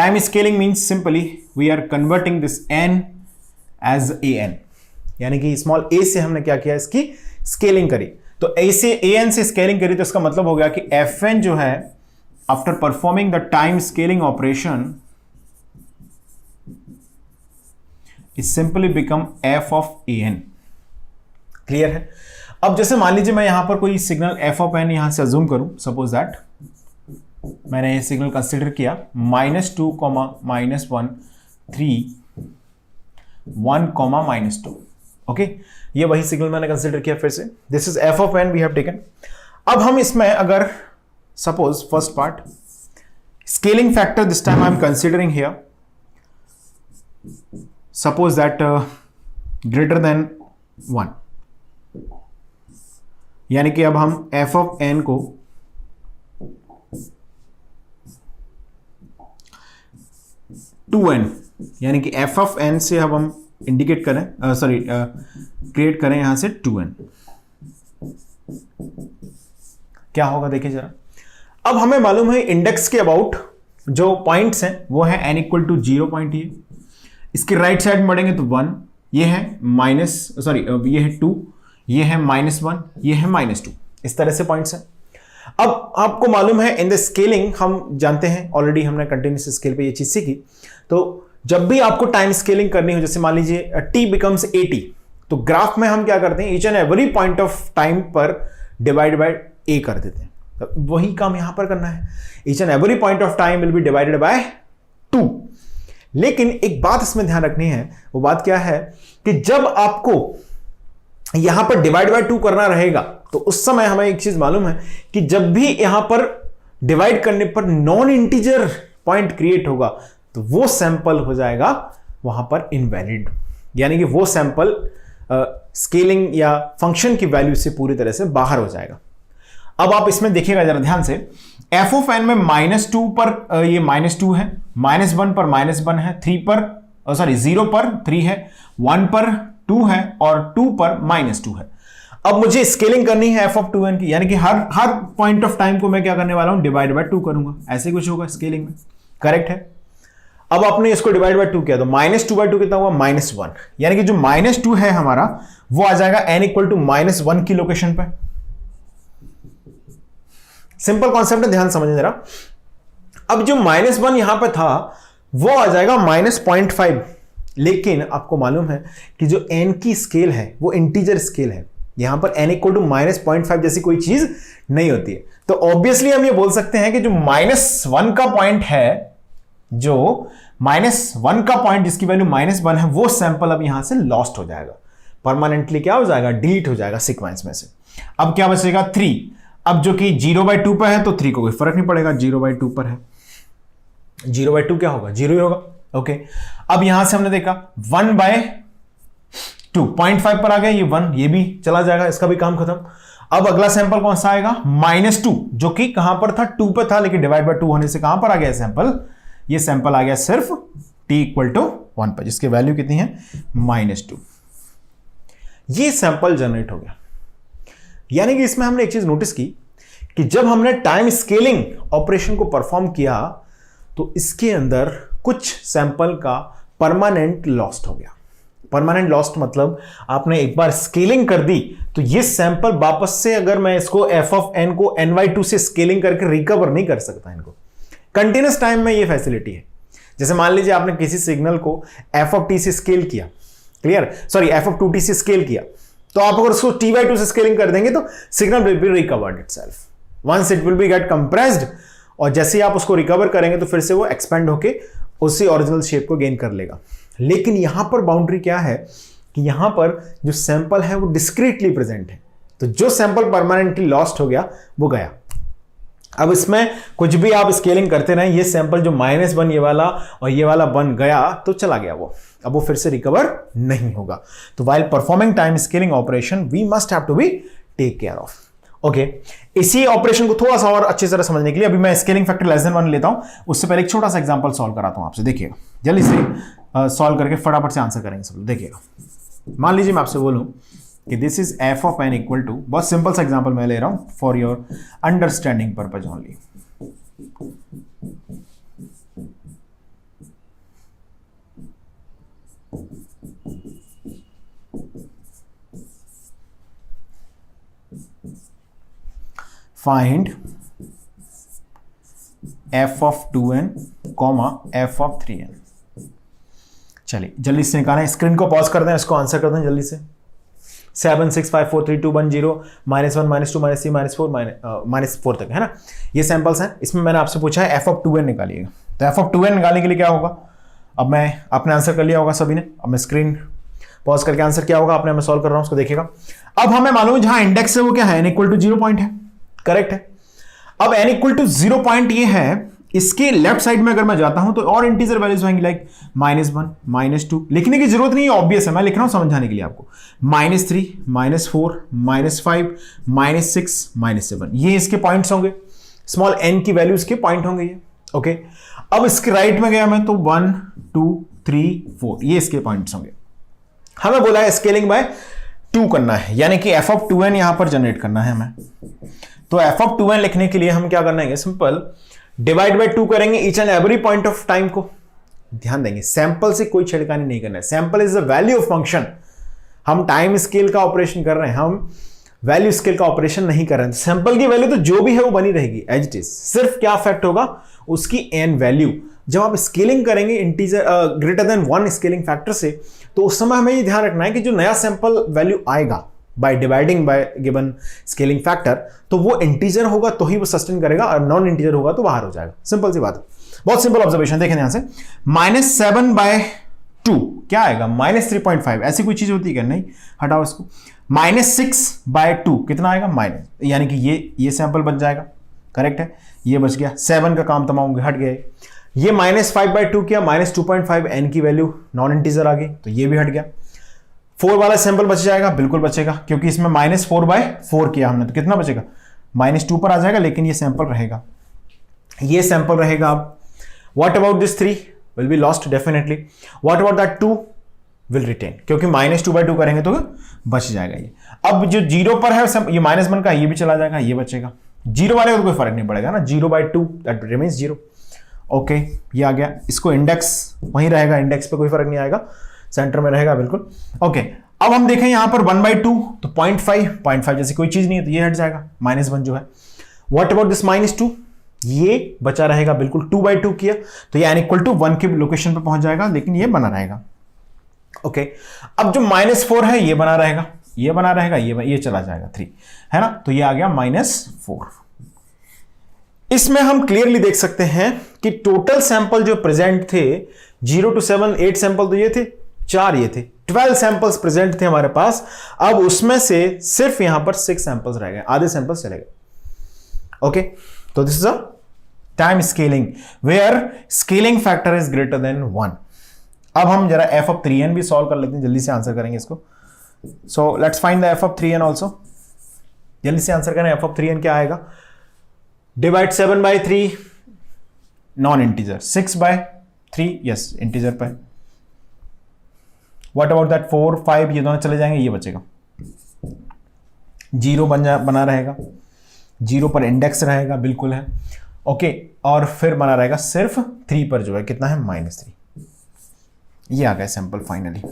Time scaling means simply we are converting this n as a n, यानी कि small ए से हमने क्या किया, इसकी स्केलिंग करी। तो ए से ए एन से स्केलिंग करी तो इसका मतलब हो गया कि एफ एन जो है after performing the time scaling operation is simply become f of a n. Clear है? अब जैसे मान लीजिए मैं यहां पर कोई सिग्नल एफ ऑफ एन यहां से अज्यूम करूं, सपोज दैट मैंने ये सिग्नल कंसिडर किया -2, -1, 3, 1, -2। ओके, ये वही सिग्नल मैंने कंसिडर किया फिर से। This is F of N we have taken. अब हम इसमें अगर suppose first part scaling factor this time I am considering here, suppose that greater than 1, यानी कि अब हम एफ ऑफ एन को टू एन, यानी कि एफ ऑफ एन से अब हम इंडिकेट करें, क्रिएट करें यहां से 2n। क्या होगा देखिए जरा। अब हमें मालूम है इंडेक्स के अबाउट जो पॉइंट्स हैं वो है n इक्वल टू 0 पॉइंट। ये इसके राइट साइड बढ़ेंगे तो 1, ये है ये है 2, ये है -1, ये है -2, इस तरह से पॉइंट्स हैं। अब आपको मालूम है इन द स्केलिंग हम जानते हैं, ऑलरेडी हमने कंटिन्यूस स्केल पे ये चीज सीखी। तो जब भी आपको टाइम स्केलिंग करनी हो, जैसे मान लीजिए t बिकम्स 80, तो ग्राफ में हम क्या करते हैं, each and every point of time पर डिवाइड बाय a कर देते हैं। तो वही काम यहां पर करना है, each and every point of time will be divided by 2। लेकिन एक बात इसमें ध्यान रखनी है, वो बात क्या है कि जब आपको यहां पर डिवाइड बाय 2 करना रहेगा तो उस समय हमें एक चीज मालूम है कि जब भी यहां पर डिवाइड करने पर नॉन इंटीजर पॉइंट क्रिएट होगा तो वो सैंपल हो जाएगा वहां पर इनवैलिड, यानी कि वो सैंपल स्केलिंग या फंक्शन की वैल्यू से पूरी तरह से बाहर हो जाएगा। अब आप इसमें देखिएगा जरा ध्यान से, एफ ऑफ एन में -2 पर ये -2 है, -1 पर -1 है, 0 पर 3 है, 1 पर 2 है और 2 पर -2 है। अब मुझे स्केलिंग करनी है एफ ऑफ 2n की, यानी कि हर पॉइंट ऑफ टाइम को मैं क्या करने वाला हूं, डिवाइड बाय 2 करूंगा। ऐसे कुछ होगा स्केलिंग में, करेक्ट है? अब आपने इसको डिवाइड बाय 2 किया तो -2/2 कितना हुआ, -1, यानी कि जो -2 है हमारा वो आ जाएगा n इक्वल टू -1 की लोकेशन पे। सिंपल कॉन्सेप्ट है, ध्यान समझिए जरा। अब जो -1 यहां पे था वो आ जाएगा -0.5, लेकिन आपको मालूम है कि जो n की स्केल है वो इंटीजर स्केल है, यहां पर n इक्वल टू -0.5 जैसी कोई चीज नहीं होती है। तो ऑब्वियसली हम ये बोल सकते हैं कि जो -1 का पॉइंट है, जो -1 का पॉइंट जिसकी वैल्यू -1 है, वो सैंपल अब यहां से लॉस्ट हो जाएगा, परमानेंटली क्या हो जाएगा, डिलीट हो जाएगा सीक्वेंस में से। अब क्या बचेगा 3, अब जो कि 0/2 पर है तो 3 को कोई फर्क नहीं पड़ेगा, 0/2 पर है, 0/2 क्या होगा, 0 ही होगा। ओके, अब यहां से हमने देखा 1/2, 0.5 पर आ गया, ये 1, ये भी चला जाएगा, इसका भी काम खत्म। अब अगला सैंपल कौन सा आएगा, -2, जो कि कहां पर था, 2 पर था, लेकिन डिवाइड बाय 2 होने से कहां पर आ गया सैंपल, ये सैंपल आ गया सिर्फ t इक्वल टू 1 पर, जिसकी वैल्यू कितनी है, -2। ये सैंपल जनरेट हो गया। यानी कि इसमें हमने एक चीज नोटिस की कि जब हमने टाइम स्केलिंग ऑपरेशन को परफॉर्म किया तो इसके अंदर कुछ सैंपल का परमानेंट लॉस्ट हो गया। परमानेंट लॉस्ट मतलब आपने एक बार स्केलिंग कर दी तो ये सैंपल वापस से, अगर मैं इसको f ऑफ n को n/2 से स्केलिंग करके रिकवर नहीं कर सकता इनको। कंटिन्यूस टाइम में ये फैसिलिटी है। जैसे मान लीजिए आपने किसी सिग्नल को f ऑफ t से स्केल किया, f ऑफ 2t से स्केल किया, तो आप अगर उसको t/2 से स्केलिंग कर देंगे तो signal will be recovered itself, once it will be get compressed, और जैसे ही आप उसको रिकवर करेंगे तो फिर से वो एक्सपेंड होके उसी ओरिजिनल शेप को गेन कर लेगा। लेकिन यहां पर बाउंड्री क्या है कि यहां पर जो सैंपल है वो डिस्क्रीटली प्रेजेंट है, तो जो सैंपल परमानेंटली लॉस्ट हो गया वो गया। अब इसमें कुछ भी आप स्केलिंग करते रहें, ये सैंपल जो -1 ये वाला और ये वाला बन गया तो चला गया वो, अब वो फिर से रिकवर नहीं होगा। तो while performing time scaling operation we must have to be take care of. Okay, इसी ऑपरेशन को थोड़ा सा और अच्छी तरह समझने के लिए अभी मैं स्केलिंग फैक्टर <1 लेता हूं, उससे पहले एक छोटा सा एग्जांपल सॉल्व कराता हूं आपसे। देखिएगा जल्दी से सॉल्व करके फटाफट से आंसर करेंगे सब लोग। देखिएगा, मान लीजिए मैं आपसे बोलूं कि this is f of n equal to, बहुत सिंपल सा एग्जांपल मैं ले रहा हूं for your understanding purpose only. Find f of 2n comma f of 3n। चलिए जल्दी से निकालें, स्क्रीन को पॉज कर दें, इसको आंसर कर दें जल्दी से। 7 6 5 4 3 2 1 0 -1 -2 -3 -4 -4 तक है ना, ये सैंपल्स हैं। इसमें मैंने आपसे पूछा है f ऑफ 2n निकालिएगा, तो f ऑफ 2n निकालने के लिए क्या होगा, अब मैं आपने आंसर कर लिया होगा सभी ने, अब मैं स्क्रीन पॉज करके आंसर क्या होगा आपने, मैं सॉल्व कर रहा हूं उसको देखिएगा। अब हमें मालूम है जहां इंडेक्स है वो क्या है, n इक्वल टू 0 पॉइंट है, करेक्ट है। अब n इक्वल टू 0 पॉइंट ये है, इसके लेफ्ट साइड में अगर मैं जाता हूं तो और इंटीजर वैल्यूज आएंगी लाइक -1 -2, लिखने की जरूरत नहीं है, ऑब्वियस है, मैं लिख रहा हूं समझाने के लिए आपको। -3 -4 -5 -6 -7 ये इसके पॉइंट्स होंगे, स्मॉल n की वैल्यूज के पॉइंट होंगे ये, ओके। अब इसके राइट में गया मैं तो 1 2 3 4 ये इसके पॉइंट्स होंगे। हमें बोला है स्केलिंग बाय 2 करना है, यानी कि f ऑफ 2n यहां पर जनरेट करना है हमें। तो f ऑफ 2n लिखने के लिए हम क्या करना है, सिंपल डिवाइड बाय 2 करेंगे each and every point of time को। ध्यान देंगे सैंपल से कोई छेड़खानी नहीं करना है, sample is the value of function. हम टाइम स्केल का ऑपरेशन कर रहे हैं, हम वैल्यू स्केल का ऑपरेशन नहीं कर रहे हैं। सैंपल की वैल्यू तो जो भी है वो बनी रहेगी एज इट इज, सिर्फ क्या इफेक्ट होगा उसकी n वैल्यू। जब आप स्केलिंग करेंगे integer greater than 1 scaling factor से, तो उस समय हमें ये ध्यान रखना है कि जो नया सैंपल वैल्यू आएगा by dividing by given scaling factor, तो वो इंटीजर होगा तो ही वो सस्टेन करेगा, और नॉन इंटीजर होगा तो बाहर हो जाएगा। सिंपल सी बात है, बहुत सिंपल ऑब्जर्वेशन देखें यहां से। -7/2 क्या आएगा, -3.5, ऐसी कोई चीज होती है क्या, नहीं, हटाओ इसको। -6/2 कितना आएगा, माइनस, यानी कि ये सैंपल बच जाएगा, करेक्ट है, ये बच गया। 7 का काम तमाम हट गया। ये -5/2 किया, -2.5 n की वैल्यू नॉन इंटीजर आ गई, तो ये भी हट गया। 4 वाला सैंपल बच जाएगा, बिल्कुल बचेगा, क्योंकि इसमें -4/4 किया हमने, तो कितना बचेगा, -2 पर आ जाएगा, लेकिन ये सैंपल रहेगा, ये सैंपल रहेगा। अब what about this 3 will be lost definitely, what about that 2 will retain, क्योंकि -2/2 करेंगे तो बच जाएगा ये। अब जो 0 पर है ये -1 का, ये भी चला जाएगा, ये बचेगा। 0 वाले को कोई फर्क नहीं पड़ेगा ना, 0/2 दैट रिमेन्स 0, ओके, ये आ गया। इसको इंडेक्स वहीं रहेगा, इंडेक्स पे कोई फर्क नहीं आएगा, सेंटर में रहेगा बिल्कुल, ओके। अब हम देखें यहां पर 1/2 तो 0.5 जैसी कोई चीज नहीं है, तो ये हट जाएगा, -1 जो है। व्हाट अबाउट दिस -2, ये बचा रहेगा बिल्कुल, 2/2 किया तो ये n इक्वल टू 1 की लोकेशन पे पहुंच जाएगा, लेकिन ये बना रहेगा, ओके। अब जो -4 है ये बना रहेगा, ये बना रहेगा, ये चला जाएगा 3, है ना, तो ये आ गया -4। इसमें हम क्लियरली देख सकते हैं कि टोटल सैंपल जो प्रेजेंट थे 0 to 7 8 सैंपल तो ये थे, 4 ये थे, 12 सैंपल्स प्रेजेंट थे हमारे पास। अब उसमें से सिर्फ यहां पर 6 सैंपल्स रह गए, आधे सैंपल्स चले गए, ओके। तो this is a time scaling where scaling factor is greater than 1। अब हम जरा f ऑफ 3n भी सॉल्व कर लेते हैं, जल्दी से आंसर करेंगे इसको। So let's find the f of 3n also, जल्दी से आंसर करें। f ऑफ 3n क्या आएगा, divide 7/3 non integer, 6/3 yes integer पर। व्हाट अबाउट दैट 4 5 ये दोनों चले जाएंगे, ये बचेगा, 0 बना रहेगा, 0 पर इंडेक्स रहेगा, बिल्कुल है, ओके। और फिर बना रहेगा सिर्फ 3 पर जो है कितना है, -3। ये आ गया सैंपल फाइनली,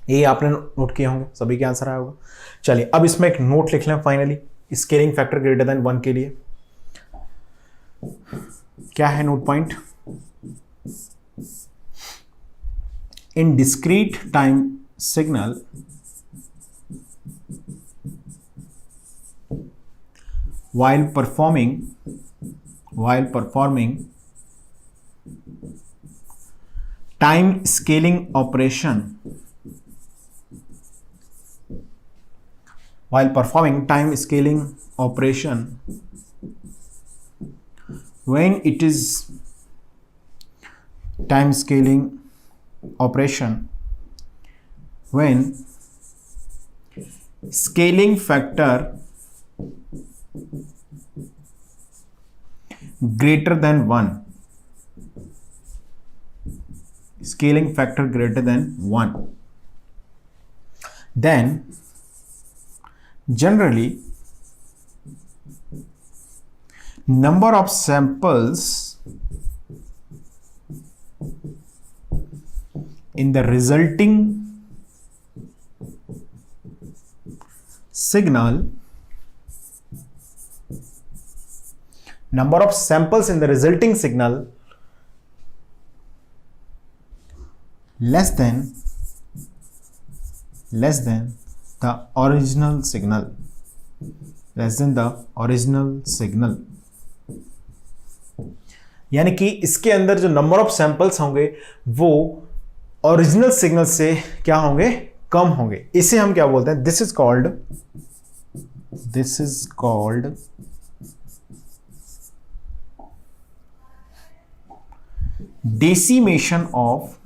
ये आपने नोट किए होंगे, सभी के आंसर आया होगा। चलिए अब इसमें एक नोट लिख लें finally, scaling factor greater than 1 के लिए। क्या है note point, in discrete time signal while performing time scaling operation, when it is time scaling operation, when scaling factor greater than 1, scaling factor greater than 1, then generally number of samples in the resulting signal number of samples in the resulting signal less than the original signal, यानी कि इसके अंदर जो number of samples होंगे वो original signal से क्या होंगे, कम होंगे। इसे हम क्या बोलते हैं, this is called decimation of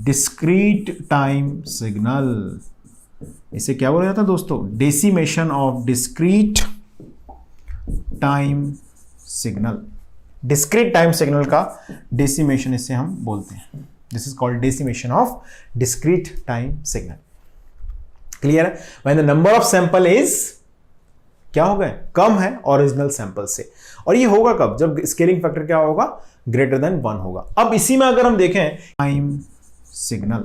discrete time signal. इसे क्या बोला जाता है दोस्तों, decimation of discrete time signal. Discrete time signal का डेसिमेशन इसे हम बोलते हैं। This is called decimation of discrete time signal. Clear है? When the number of sample is क्या हो गए, कम है ओरिजिनल सैंपल से। और ये होगा कब, जब स्केलिंग फैक्टर क्या होगा, ग्रेटर देन 1 होगा। अब इसी में अगर हम देखें time signal,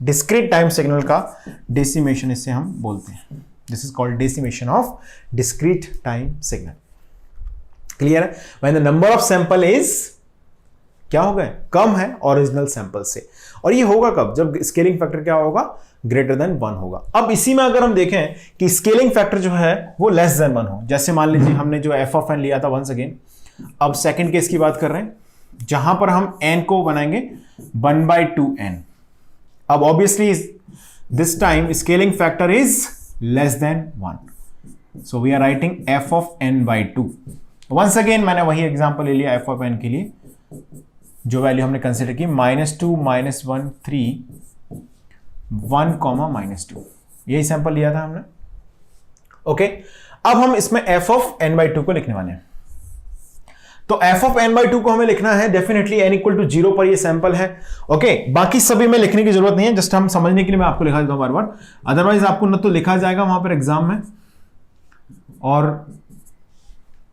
discrete time signal का डेसिमेशन इसे हम बोलते हैं। This is called decimation of discrete time signal. Clear है? When the number of sample is क्या हो गए, कम है ओरिजिनल सैंपल से। और ये होगा कब, जब स्केलिंग फैक्टर क्या होगा, ग्रेटर देन 1 होगा। अब इसी में अगर हम देखें कि स्केलिंग फैक्टर जो है वो लेस देन 1 हो, जैसे मान लीजिए हमने जो एफ ऑफ एन लिया था, वंस अगेन अब सेकंड केस की बात कर रहे हैं, जहां पर हम एन को बनाएंगे 1/2n। अब obviously this time scaling factor is less than 1, so we are writing f of n/2। Once again मैंने वही एग्जांपल ले लिया f of n के लिए, जो वैल्यू हमने कंसीडर की -2 -1 3 1, -2, यही सैंपल लिया था हमने। ओके, अब हम इसमें f of n/2 को लिखने वाले हैं। तो f of n/2 को हमें लिखना है डेफिनेटली n = 0 पर ये सैंपल है। ओके, बाकी सभी में लिखने की जरूरत नहीं है, जस्ट हम समझने के लिए मैं आपको लिखा देता हूं बार बार, अदरवाइज आपको न तो लिखा जाएगा वहां पर एग्जाम में और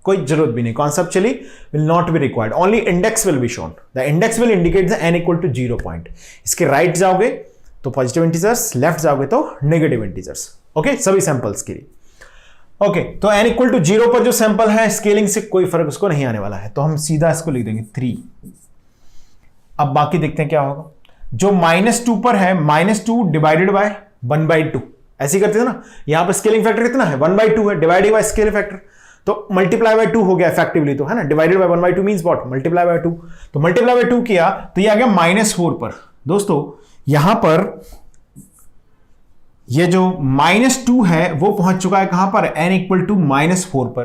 कोई जरूरत भी नहीं। Conceptually will not be required, only index will be shown. The index will indicate the n = 0 point. इसके राइट जाओगे तो पॉजिटिव इंटीजर्स, लेफ्ट जाओगे तो नेगेटिव इंटीजर्स। ओके, सभी सैंपल्स के लिए। ओके, तो n = 0 पर जो सैंपल है, स्केलिंग से कोई फर्क उसको नहीं आने वाला है, तो हम सीधा इसको लिख देंगे 3। अब बाकी देखते हैं क्या होगा। जो -2 पर है, -2 डिवाइडेड बाय 1/2, ऐसे करते थे ना। यहां पर स्केलिंग फैक्टर कितना है, 1/2 है, डिवाइडेड बाय स्केलिंग फैक्टर, तो मल्टीप्लाई बाय 2 हो गया इफेक्टिवली, तो है ना। Divided by 1/2 means what, multiply by 2। तो मल्टीप्लाई बाय 2 किया तो ये आ गया -4 पर। दोस्तों यहां पर ये जो -2 है वो पहुंच चुका है कहां पर, n = -4 पर।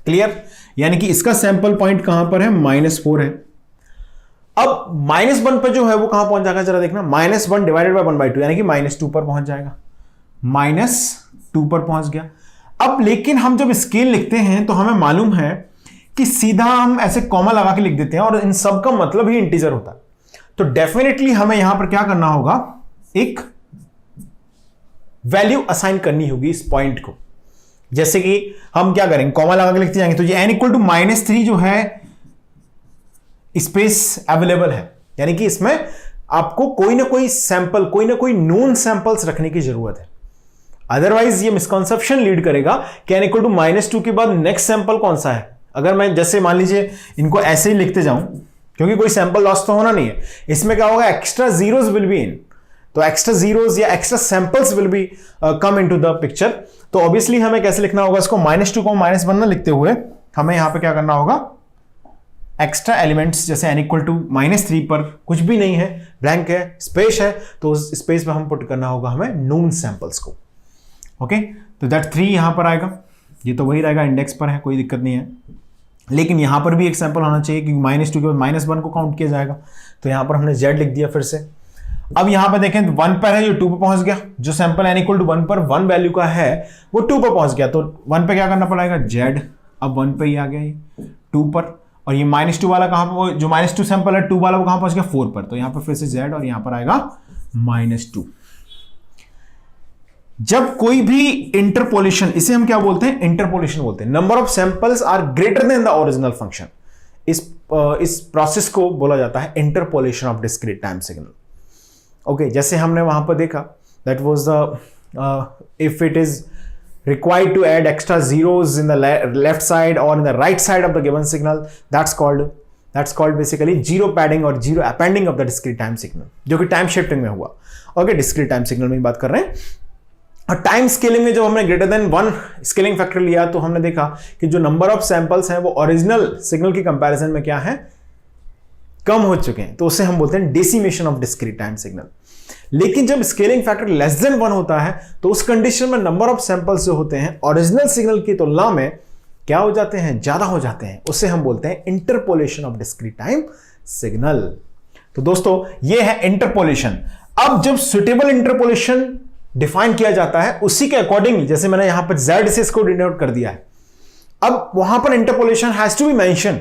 क्लियर? यानी कि इसका सैंपल पॉइंट कहां पर है, -4 है। अब -1 पर जो है वो कहां पहुंच जाएगा, जरा देखना, -1 डिवाइडेड बाय 1/2 यानी कि -2 पर पहुंच जाएगा, -2 पर पहुंच गया। अब लेकिन हम जब स्केल लिखते हैं तो हमें मालूम है कि सीधा हम ऐसे कॉमा लगा के लिख देते हैं और इन सब का मतलब ही इंटीजर होता है। तो डेफिनेटली हमें यहां पर क्या करना होगा, एक वैल्यू असाइन करनी होगी इस पॉइंट को। जैसे कि हम क्या करेंगे, कॉमा लगा के लिखते जाएंगे, तो ये n = -3 जो है स्पेस अवेलेबल है, यानी कि इसमें आपको कोई ना कोई सैंपल, कोई ना कोई नोन सैंपल्स रखने की जरूरत है। अदरवाइज ये मिसकंसेप्शन लीड करेगा कि n = -2 के बाद नेक्स्ट सैंपल कौन सा है। अगर मैं जैसे मान लीजिए इनको ऐसे ही लिखते जाऊं, क्योंकि कोई सैंपल लॉस तो होना नहीं है, इसमें क्या होगा, extra zeros will be in, तो एक्स्ट्रा जीरोस या extra samples will be come into the picture. तो ऑब्वियसली हमें कैसे लिखना होगा इसको, -2 को -1 ना लिखते हुए हमें यहां पे क्या करना होगा, एक्स्ट्रा एलिमेंट्स, जैसे n = -3 पर कुछ भी नहीं है, ब्लैंक है, स्पेस है, तो उस स्पेस पे हम पुट करना होगा हमें नोन सैंपल्स को। ओके, तो दैट 3 यहां पर आएगा, ये तो वही रहेगा, इंडेक्स पर है, कोई दिक्कत नहीं है। लेकिन यहां पर भी एक सैंपल होना चाहिए क्योंकि -2 के बाद -1 को काउंट किया जाएगा, तो यहां पर हमने z लिख दिया फिर से। अब यहां पर देखें 1 पर है, जो 2 पर पहुंच गया, जो सैंपल n = 1 पर 1 वैल्यू का है वो 2 पर पहुंच गया, तो 1 पे क्या करना पड़ेगा, z। अब 1 पे ही आ गया, ये 2 पर, और ये -2 वाला कहां पर, जो -2 सैंपल है 2 वाला वो कहां पहुंच गया, 4 पर, तो यहां पर फिर से z और यहां पर आएगा -2। जब कोई भी इंटरपोलेशन, इसे हम क्या बोलते हैं, इंटरपोलेशन बोलते हैं, number of samples are greater than the original function, इस प्रोसेस को बोला जाता है interpolation of discrete time signal. Okay, जैसे हमने वहां पर देखा, that was the if it is required to add extra zeros in the left side or in the right side of the given signal, that's called basically zero padding or zero appending of the discrete time signal, जो कि time shifting में हुआ। Okay, discrete time signal में बात कर रहे हैं। और टाइम स्केलिंग में जब हमने ग्रेटर देन 1 स्केलिंग फैक्टर लिया तो हमने देखा कि जो नंबर ऑफ सैंपल्स हैं वो ओरिजिनल सिग्नल की कंपैरिजन में क्या है, कम हो चुके हैं, तो उसे हम बोलते हैं decimation of discrete time signal. लेकिन जब स्केलिंग फैक्टर लेस देन 1 होता है तो उस कंडीशन में नंबर ऑफ सैंपल्स जो होते हैं ओरिजिनल सिग्नल की तुलना में क्या हो जाते हैं, ज्यादा हो जाते हैं, उसे हम बोलते हैं interpolation of discrete time signal. तो दोस्तों ये है इंटरपोलेशन। अब जब सुटेबल इंटरपोलेशन डिफाइन किया जाता है उसी के अकॉर्डिंग, जैसे मैंने यहां पर z से इसको डिनोट कर दिया है, अब वहां पर interpolation has to be mention.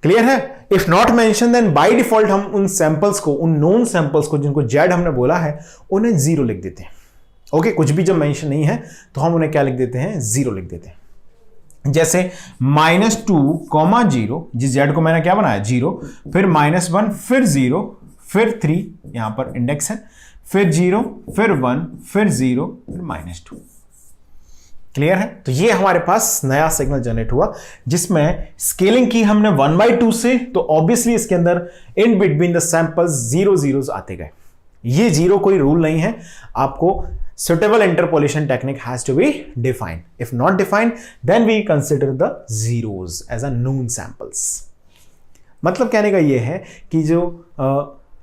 Clear है? If not mention then by default हम उन सैंपल्स को, उन नोन सैंपल्स को जिनको z हमने बोला है, उन्हें 0 लिख देते हैं। ओके, कुछ भी जब मेंशन नहीं है तो हम उन्हें क्या लिख देते हैं, 0 लिख देते हैं। जैसे -2, 0, जिस z को मैंने क्या बनाया, 0, फिर -1, फिर 0, फिर 3, यहां पर इंडेक्स है, फिर 0, फिर 1, फिर 0, फिर -2। क्लियर है? तो ये हमारे पास नया सिग्नल जनरेट हुआ जिसमें स्केलिंग की हमने 1/2 से, तो ऑब्वियसली इसके अंदर in between the samples 0 zeros आते गए। ये 0 कोई रूल नहीं है, आपको suitable interpolation technique has to be defined. If not defined, then we consider the zeros as a known samples. मतलब कहने का ये है कि जो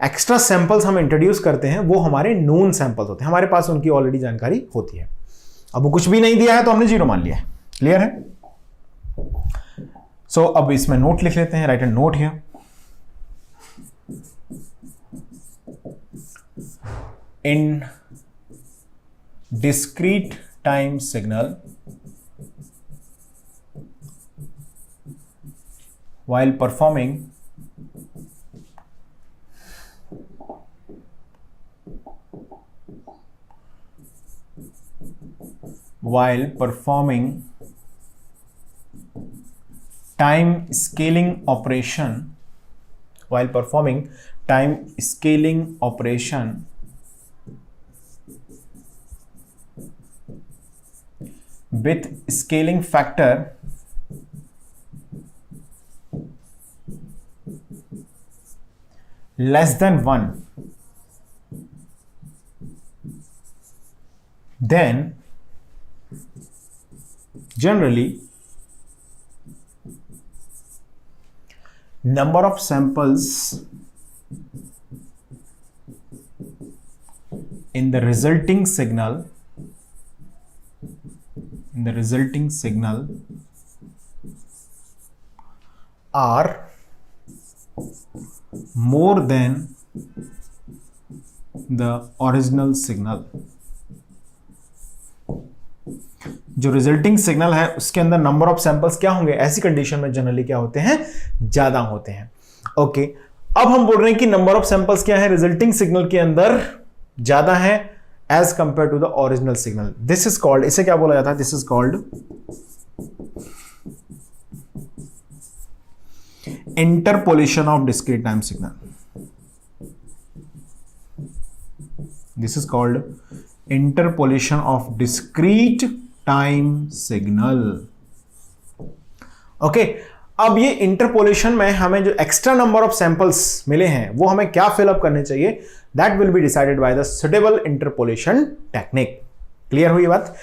एक्स्ट्रा सैंपल्स हम इंट्रोड्यूस करते हैं वो हमारे नोन सैंपल्स होते हैं, हमारे पास उनकी ऑलरेडी जानकारी होती है। अब वो कुछ भी नहीं दिया है तो हमने 0 मान लिया है। क्लियर है? सो अब इसमें नोट लिख लेते हैं, right and note here. In discrete time signal while performing time scaling operation with scaling factor less than 1, then generally number of samples in the resulting signal are more than the original signal। जो resulting signal है उसके अंदर number of samples क्या होंगे, ऐसी condition में generally क्या होते हैं, ज्यादा होते हैं। ओके, अब हम बोल रहे हैं कि नंबर ऑफ सैंपल्स क्या है, रिजल्टिंग सिग्नल के अंदर ज्यादा है as compared to the original signal. This is called, इसे क्या बोला जाता है, this is called interpolation of discrete time signal. This is called interpolation of discrete time signal. Okay, अब ये इंटरपोलेशन में हमें जो एक्स्ट्रा नंबर ऑफ सैंपल्स मिले हैं वो हमें क्या फिलअप करने चाहिए, that will be decided by the suitable interpolation technique. Clear हुई बात?